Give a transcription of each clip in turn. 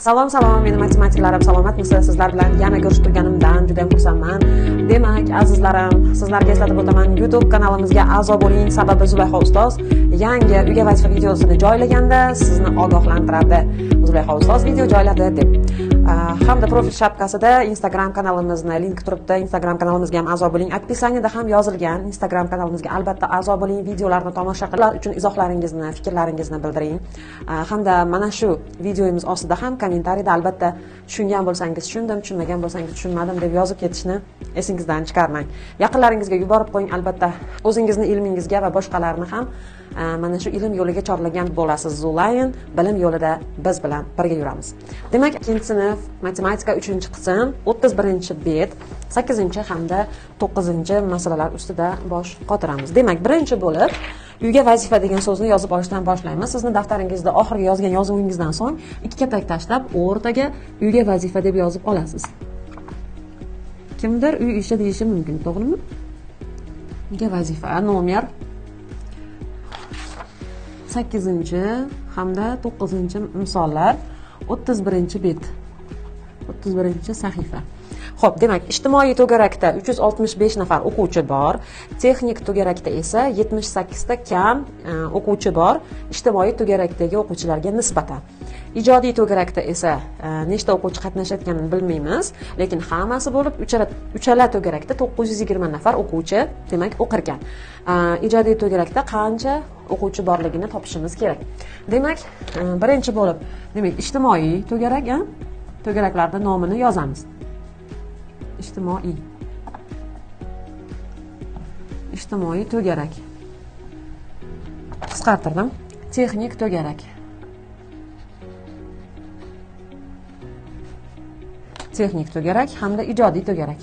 Salom, meni matematiklarim salomatmisiz? Sizlar bilan yana ko'rishib turganimdan juda ham xursandman. Demak, azizlarim, sizlarga eslatib o'taman, YouTube kanalimizga a'zo bo'ling, sababi Zulayho ustoz yangi uyga vazifa videosini joylaganda sizni ogohlantiradi. Zulayho ustoz video joyladi deb. Hamda profil shapkasida Instagram kanalimizni link turibdi. Instagram kanalimizga ham a'zo bo'ling. Описаниеda ham yozilgan. Instagram kanalimizga albatta a'zo bo'ling. Videolarni tomosha qilib uchun izohlaringizni, fikrlaringizni bildiring. Hamda mana shu videomiz ostida ham kommentariyda albatta tushungan bo'lsangiz tushundim, tushunmagan bo'lsangiz tushunmadim deb yozib ketishni esingizdan chiqarmang. Yaqinlaringizga yuborib qo'ying, albatta o'zingizni ilmingizga va boshqalarni ham mana shu ilm yo'liga chorlagan bo'lasiz. Zulayn bilim yo'lida biz bilan birga yuramiz. Demak, 2-sinf matematika 3-qism 31-bet 8 hamda 9 masalalar ustida bosh qotiramiz. Demak, birinchi bo'lib uyga vazifa degan so'zni yozib olishdan boshlaymiz. Sizni daftaringizda oxirgi yozgan yozuvingizdan so'ng ikki katak tashlab, o'rtaga uyga vazifa deb yozib olasiz. Kimdir uy ishi deyishi mumkin, to'g'rimi? Uyga vazifa nomer 8 hamda 9 misollar 31-bet 31-sahifa. Xo'p, demak, ijtimoiy to'garakda 365 nafar o'quvchi bor, texnik to'garakda esa 78 ta kam o'quvchi bor, ijtimoiy to'garakdagi o'quvchilarga nisbatan. Ijodiy to'garakda esa nechta o'quvchi qatnashayotganini bilmaymiz, lekin hammasi bo'lib uchala to'garakda 920 nafar o'quvchi, demak, o'qirkan. Ijodiy to'garakda qancha o'quvchi borligini topishimiz kerak. Demak, birinchi bo'lib, demak, ijtimoiy to'garak, to'garaklarda nomini yozamiz. Ijtimoiy to'garak. Qisqartirdim. Texnik to'garak. Texnik to'garak hamda ijodiy to'garak.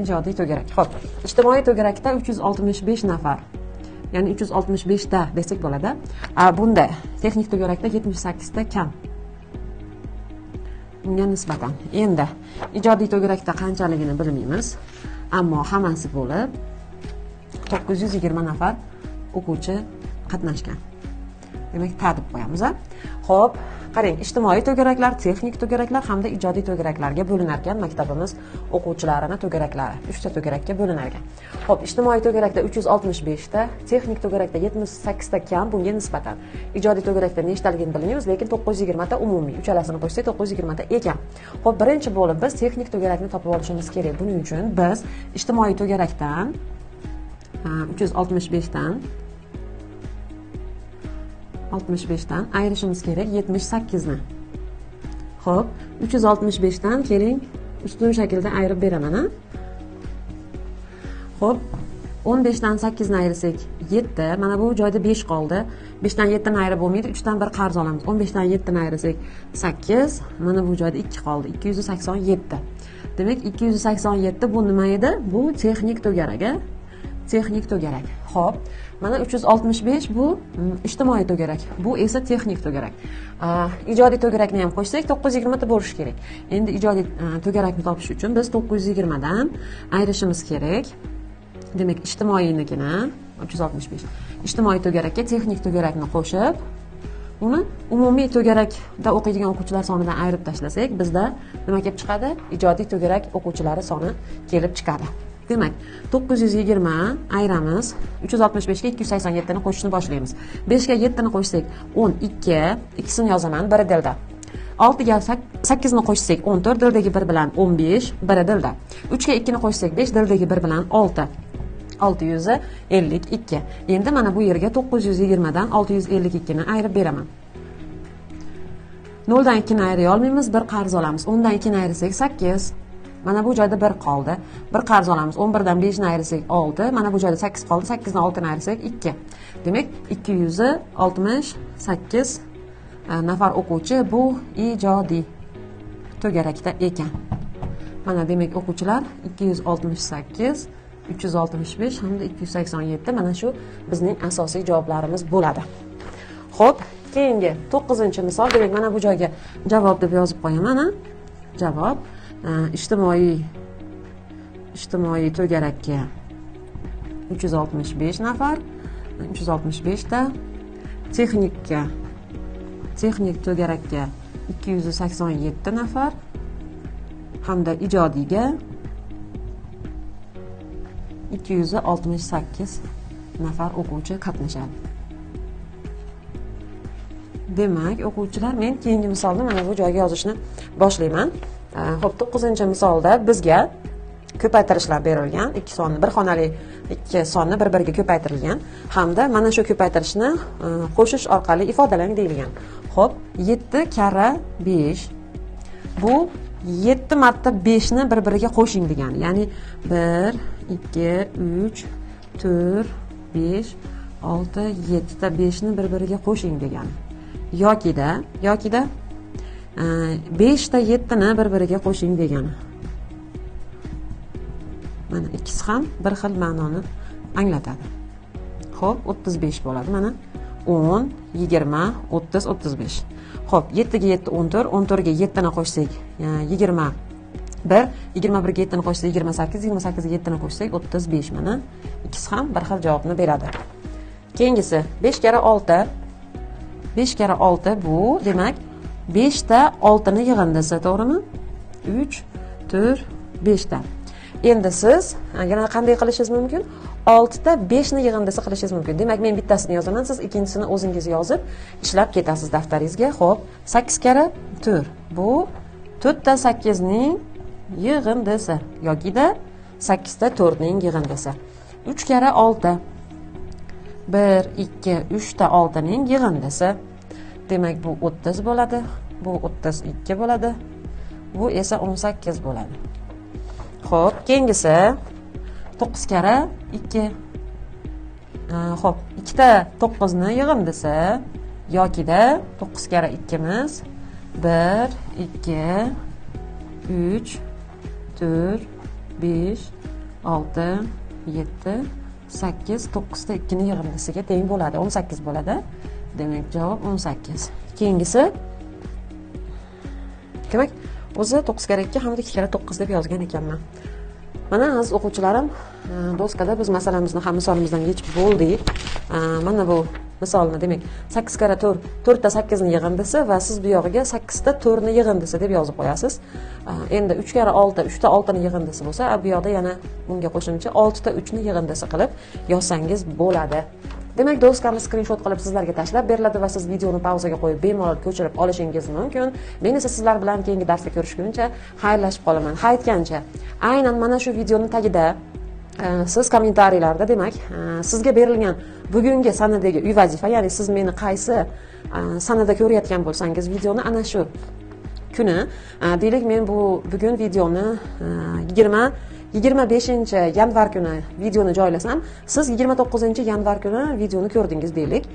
Ijodiy to'garak. Xo'p, ijtimoiy to'garakda 365 nafar. Ya'ni 365 ta desak bo'ladi. Bunda texnik to'garakda 78 ta kam. Bunga nisbatan. Endi ijodiy to'garakda qanchaligini bilmaymiz, ammo hammasi bo'lib 920 nafar o'quvchi qatnashgan. Demak, ta deb qo'yamiz. Xo'p, qarang, ijtimoiy to'garaklar, texnik to'garaklar hamda ijodiy to'garaklarga bo'linar ekan maktabimiz o'quvchilarini to'garaklari 3 ta to'garakka bo'linar ekan. Xo'p, ijtimoiy to'garakda 365 ta, texnik to'garakda 78 ta kam, bunga nisbatan. Ijodiy to'garakda nechtaligini bilmaymiz, lekin 920 ta umumiy, uchalasini qo'shsak 920 ta ekan. Xo'p, birinchi bo'lib biz texnik to'garakni topib olishimiz kerak. Buning uchun biz ijtimoiy to'garakdan 65 dan ayirishimiz kerak 78 ni. Xo'p, 365 dan keling ustun shaklda ayirib beraman. Xo'p, 15 dan 8 ni ayirsak 7, mana bu joyda 5 qoldi. 5 dan 7 ni ayirib bo'lmaydi, 3 dan 1 qarz olamiz. 15 dan 7 ni ayirsak 8, mana bu joyda 2 qoldi. 287. Demak, 287 bu nima edi? Bu texnik to'garak, Texnik to'garak. Xo'p, mana 365 bu ijtimoiy to'garak. Bu esa texnik to'garak. Ijodiy to'garakni ham qo'shsak 920 ta bo'lishi kerak. Endi ijodiy to'garakni topish uchun biz 920 dan ayirishimiz kerak. Demak, ijtimoiynikini 365. Ijtimoiy to'garakka texnik to'garakni qo'shib, uni umumiy to'garakda o'qiydigan o'quvchilar sonidan ayirib tashlasak, bizda nima kelib chiqadi? Ijodiy to'garak o'quvchilari soni kelib chiqadi. Demak, 920 ayramiz, 365 ga 287 ni qo'shishni boshlaymiz. 5 ga 7 ni qo'shsak 12, ikkisini yozaman, biri dilda. 6 ga 8 ni qo'shsak 14, dildagi 1 bilan 15, biri dilda. 3 ga 2 ni qo'shsak 5, dildagi 1 bilan 6. 652. Endi mana bu yerga 920 dan 652 ni ayirib beraman. 0 dan 2 ni ayira olmaymiz, bir qarz olamiz. 10 dan 2 ni ayirsak 8. Mana bu joyda 1 qoldi. 1 qarz olamiz. 11 dan 5 ni ayirsak 6. Mana bu joyda 8 qoldi. 8 dan 6 ni ayirsak 2. Demak, 268 nafar o'quvchi bu ijodiy to'garakda ekan. Mana demak, o'quvchilar 268, 365 hamda 287 mana shu bizning asosiy javoblarimiz bo'ladi. Xo'p, keyingi 9-misol, demak, mana bu joyga javob deb yozib qo'yaman. Javob ijtimoiy to'garakka 365 nafar, 365 ta, texnik to'garakka 287 nafar hamda ijodiyga 268 nafar o'quvchi qatnashadi. Demak, o'quvchilar, men keyingi misolni mana bu joyga yozishni boshlayman. Xo'p, 9-misolda bizga ko'paytirishlar berilgan. Ikki sonni, bir xonali ikki sonni bir-biriga ko'paytirilgan hamda mana shu ko'paytirishni qo'shish orqali ifodalang deyilgan. Xo'p, 7 karra 5 bu 7 marta 5 ni bir-biriga qo'shing degani. Ya'ni 1 2 3 4 5 6 7 ta 5 ni bir-biriga qo'shing degani. Yokida 5 ta 7 ni bir-biriga qo'shing degani. Mana ikkisi ham bir xil ma'noni anglatadi. Xo'p, 35 bo'ladi. Mana 10, 20, 30, 35. Xo'p, 7 ga 7 14, 14 ga 7 ni qo'shsak 21, 21 ga 7 ni qo'shsak 28, 28 ga 7 ni qo'shsak 35. Mana ikkisi ham bir xil javobni beradi. Keyingisi 5 karra 6. 5 karra 6 bu, demak, 5 ta 6 ni yig'indisi, to'g'rimi? 3, 4, 5 ta. Endi siz yana qanday qilishingiz mumkin? 6 ta 5 ni yig'indisi qilishingiz mumkin. Demak, men bittasini yozaman, siz ikkinchisini o'zingiz yozib ishlab ketasiz daftaringizga. Xo'p, 8 karra 4. Bu 4 ta 8 ning yig'indisi yokida 8 ta 4 ning yig'indisi. 3 karra 6. 1 2 3 ta 6 ning yig'indisi. Demak, bu 30 bo'ladi. Bu 32 bo'ladi. Bu esa 18 bo'ladi. Xo'p, keyingisi 9 karra 2. Xo'p, 2 ta 9 ni yig'indisi yokida 9 karra 2 miz 1 2 3 4 5 6 7 8 9 ta 2 ni yig'indisiga teng bo'ladi. 18 bo'ladi. Demak, javob 18. Keyingisi, demak, o'zi 9 karra 2 hamda 2 karra 9 deb yozgan ekanman. Mana aziz o'quvchilarim, doskada biz masalamizni ham misolimizdan yechib bo'ldik. Mana bu misolni, demak, 8 karra 4, 4 ta 8 ni yig'indisi va siz bu yog'iga 8 ta 4 ni yig'indisi deb yozib qo'yasiz. Endi 3 karra 6, 3 ta 6 ni yig'indisi bo'lsa, bu yoqda yana unga qo'shimcha 6 ta 3 ni yig'indisi qilib yozsangiz bo'ladi. Demak, doskani skrinshot qilib sizlarga tashlab beriladi va siz videoni pauzaga qo'yib bemalol ko'chirib olishingiz mumkin. Men esa sizlar bilan keyingi darsda ko'rishguncha xayrlashib qolaman. Haytgancha, aynan mana shu videoning tagida siz kommentariylarda, demak, sizga berilgan bugungi sanadagi uy vazifa, ya'ni siz meni qaysi sanada ko'rayotgan bo'lsangiz videoni ana shu kuni, deylik, men bugun videoni 25-yanvar kuni videoni joylasam, siz 29-yanvar kuni videoni ko'rdingiz deylik.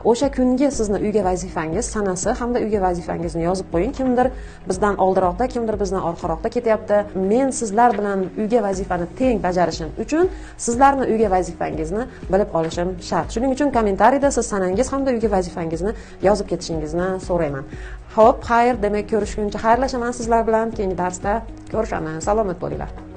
O'sha kungi sizni uyga vazifangiz sanasi hamda uyga vazifangizni yozib qo'ying. Kimdir bizdan oldinroqda, kimdir bizdan orqaroqda ketyapti. Men sizlar bilan uyga vazifani teng bajarishim uchun sizlarni uyga vazifangizni bilib olishim shart. Shuning uchun kommentariyada siz sanangiz hamda uyga vazifangizni yozib ketishingizni so'rayman. Xo'p, xayr, demak, ko'rishguncha xayrlashaman sizlar bilan. Keyingi darsda ko'rishamiz. Salomat bo'linglar.